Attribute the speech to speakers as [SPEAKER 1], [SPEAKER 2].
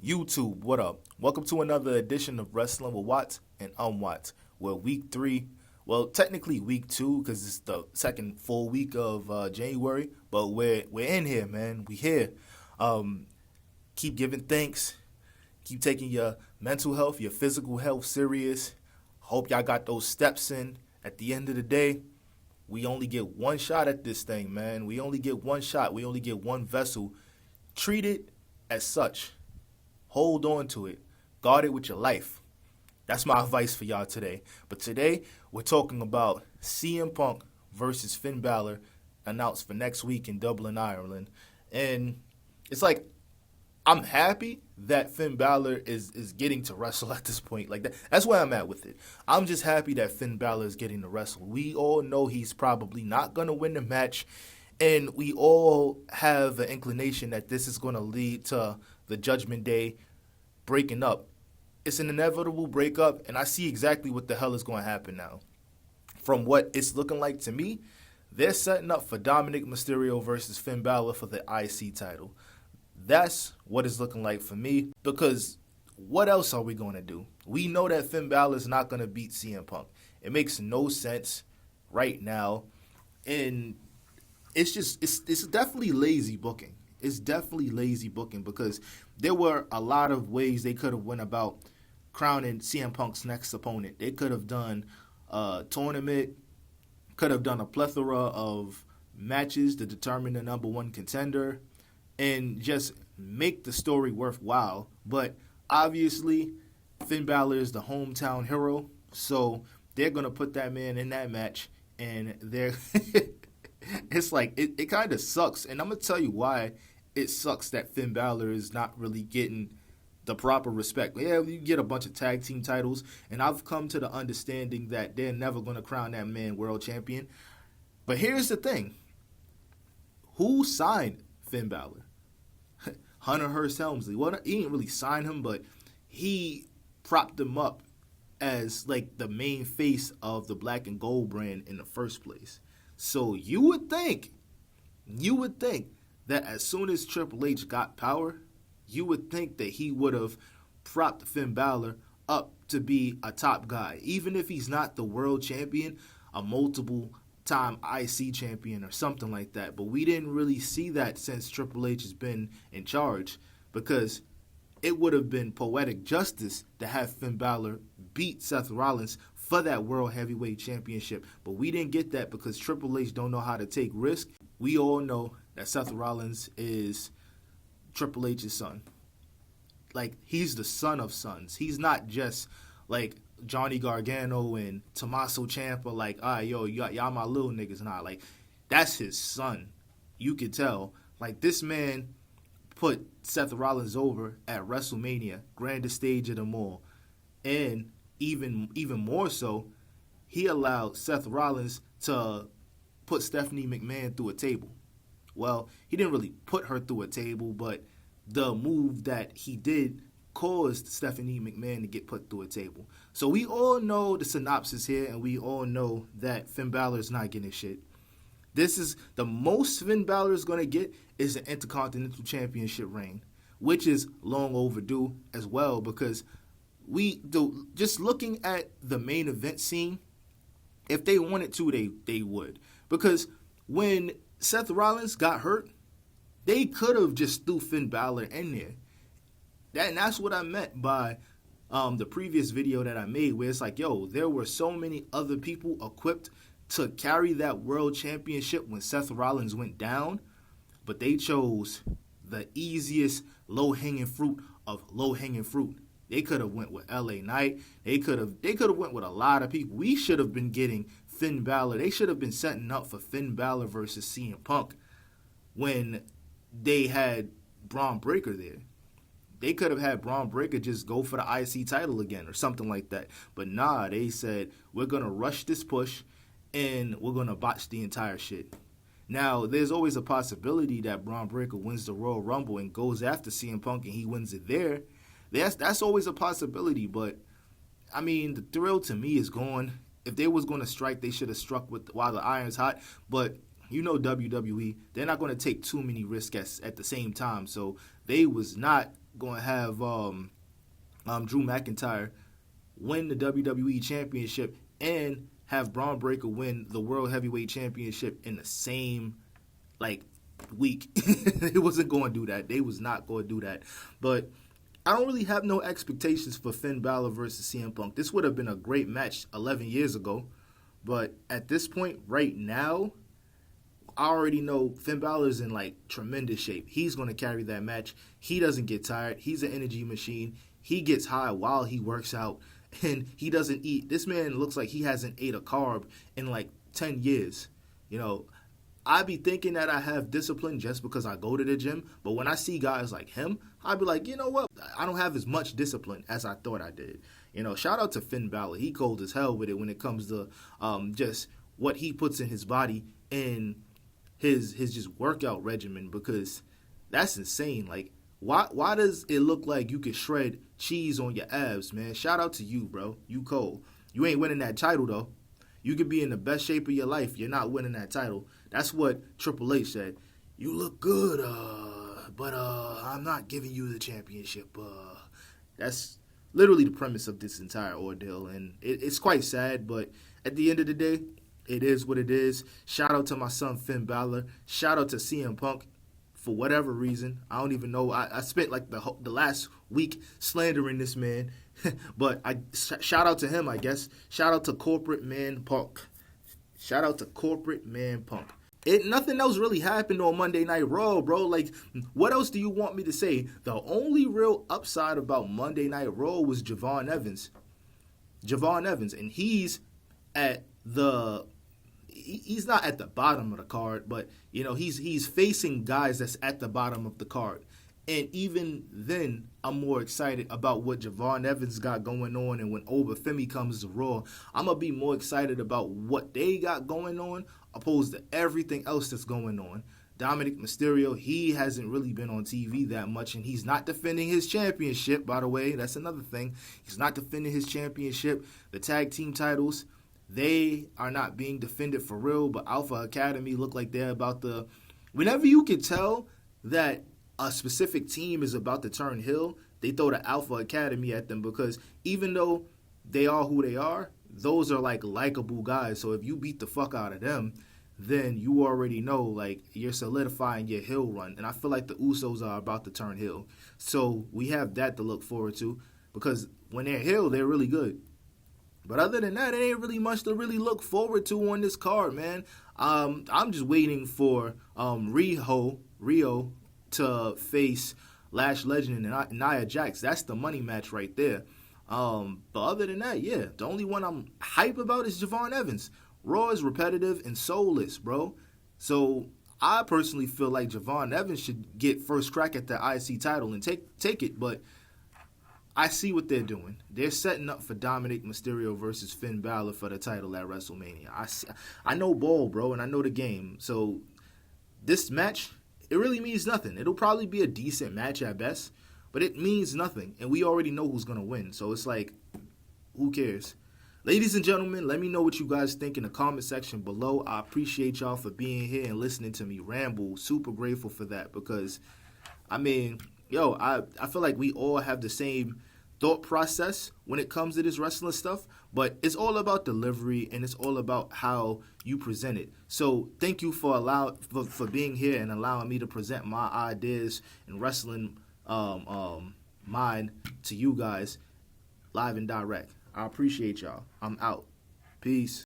[SPEAKER 1] YouTube, what up? Welcome to another edition of Wrestling with Watts and Watts. Where week 3, well, technically week 2 because it's the second full week of January, but we're in here, man. We here. Keep giving thanks. Keep taking your mental health, your physical health serious. Hope y'all got those steps in. At the end of the day, we only get one shot at this thing, man. We only get one shot. We only get one vessel. Treat it as such. Hold on to it. Guard it with your life. That's my advice for y'all today. But today, we're talking about CM Punk versus Finn Bálor announced for next week in Dublin, Ireland. And it's like, I'm happy that Finn Bálor is getting to wrestle at this point. Like that's where I'm at with it. I'm just happy that Finn Bálor is getting to wrestle. We all know he's probably not going to win the match. And we all have an inclination that this is going to lead to the Judgment Day breaking up. It's an inevitable breakup, and I see exactly what the hell is going to happen now. From what it's looking like to me, they're setting up for Dominic Mysterio versus Finn Bálor for the IC title. That's what it's looking like for me, because what else are we going to do? We know that Finn Bálor is not going to beat CM Punk. It makes no sense right now, and it's definitely lazy booking. It's definitely lazy booking because there were a lot of ways they could have went about crowning CM Punk's next opponent. They could have done a tournament, could have done a plethora of matches to determine the number one contender and just make the story worthwhile. But obviously, Finn Bálor is the hometown hero, so they're going to put that man in that match, and they're it's like, it kind of sucks. And I'm going to tell you why it sucks that Finn Bálor is not really getting the proper respect. Yeah, you get a bunch of tag team titles, and I've come to the understanding that they're never going to crown that man world champion. But here's the thing. Who signed Finn Bálor? Hunter Hearst Helmsley. Well, he didn't really sign him, but he propped him up as like the main face of the black and gold brand in the first place. So you would think that as soon as Triple H got power, you would think that he would have propped Finn Bálor up to be a top guy. Even if he's not the world champion, a multiple-time IC champion or something like that. But we didn't really see that since Triple H has been in charge, because it would have been poetic justice to have Finn Bálor beat Seth Rollins for that World Heavyweight Championship. But we didn't get that because Triple H don't know how to take risks. We all know that Seth Rollins is Triple H's son. Like, he's the son of sons. He's not just like Johnny Gargano and Tommaso Ciampa, like, all right, yo, y'all my little niggas. Nah, like, that's his son. You could tell. Like, this man put Seth Rollins over at WrestleMania, grandest stage of them all. And even more so, he allowed Seth Rollins to put Stephanie McMahon through a table. Well, he didn't really put her through a table, but the move that he did caused Stephanie McMahon to get put through a table. So we all know the synopsis here, and we all know that Finn Bálor is not getting shit. This is the most Finn Bálor is going to get is an Intercontinental Championship reign, which is long overdue as well, because just looking at the main event scene, if they wanted to, they would. Because when Seth Rollins got hurt, they could have just threw Finn Bálor in there. And that's what I meant by the previous video that I made, where it's like, yo, there were so many other people equipped to carry that world championship when Seth Rollins went down, but they chose the easiest low-hanging fruit of low-hanging fruit. They could have went with LA Knight. They could have went with a lot of people. We should have been getting Finn Bálor. They should have been setting up for Finn Bálor versus CM Punk when they had Braun Breaker there. They could have had Braun Breaker just go for the IC title again or something like that. But nah, they said, we're going to rush this push and we're going to botch the entire shit. Now, there's always a possibility that Braun Breaker wins the Royal Rumble and goes after CM Punk and he wins it there. That's always a possibility, but I mean, the thrill to me is gone. If they was going to strike, they should have struck while the iron's hot. But you know WWE, they're not going to take too many risks at the same time. So they was not going to have Drew McIntyre win the WWE Championship and have Braun Breaker win the World Heavyweight Championship in the same like week. It wasn't going to do that. They was not going to do that. But I don't really have no expectations for Finn Balor versus CM Punk. This would have been a great match 11 years ago. But at this point, right now, I already know Finn Balor's in like tremendous shape. He's going to carry that match. He doesn't get tired. He's an energy machine. He gets high while he works out. And he doesn't eat. This man looks like he hasn't ate a carb in like 10 years. You know, I be thinking that I have discipline just because I go to the gym. But when I see guys like him, I be like, you know what? I don't have as much discipline as I thought I did. You know, shout out to Finn Balor. He cold as hell with it when it comes to just what he puts in his body and his just workout regimen, because that's insane. Like, why does it look like you could shred cheese on your abs, man? Shout out to you, bro. You cold. You ain't winning that title, though. You could be in the best shape of your life. You're not winning that title. That's what Triple H said. You look good, but I'm not giving you the championship. That's literally the premise of this entire ordeal, and it's quite sad, but at the end of the day, it is what it is. Shout out to my son, Finn Balor. Shout out to CM Punk. For whatever reason, I don't even know. I spent like the last week slandering this man, but I shout out to him, I guess. Shout out to Corporate Man Punk. Shout out to Corporate Man Punk. Nothing else really happened on Monday Night Raw, bro. Like, what else do you want me to say? The only real upside about Monday Night Raw was Javon Evans. Javon Evans, and he's not at the bottom of the card, but you know, he's facing guys that's at the bottom of the card. And even then, I'm more excited about what Javon Evans got going on. And when Obafemi comes to Raw, I'm going to be more excited about what they got going on opposed to everything else that's going on. Dominic Mysterio, he hasn't really been on TV that much, and he's not defending his championship, by the way. That's another thing. He's not defending his championship. The tag team titles, they are not being defended for real, but Alpha Academy look like they're about to... Whenever you can tell that a specific team is about to turn heel, they throw the Alpha Academy at them, because even though they are who they are, those are like likable guys. So if you beat the fuck out of them, then you already know, like, you're solidifying your heel run. And I feel like the Usos are about to turn heel. So we have that to look forward to, because when they're heel, they're really good. But other than that, it ain't really much to really look forward to on this card, man. I'm just waiting for Rio to face Lash Legend and Nia Jax. That's the money match right there. But other than that, yeah, the only one I'm hype about is Javon Evans. Raw is repetitive and soulless, bro. So I personally feel like Javon Evans should get first crack at the IC title and take it, but I see what they're doing. They're setting up for Dominic Mysterio versus Finn Balor for the title at WrestleMania. I know ball, bro, and I know the game. So this match, it really means nothing. It'll probably be a decent match at best, but it means nothing, and we already know who's going to win. So it's like, who cares? Ladies and gentlemen, let me know what you guys think in the comment section below. I appreciate y'all for being here and listening to me ramble. Super grateful for that, because, I mean, I feel like we all have the same thought process when it comes to this wrestling stuff, but it's all about delivery and it's all about how you present it. So thank you for being here and allowing me to present my ideas and wrestling mind to you guys live and direct. I appreciate y'all. I'm out. Peace.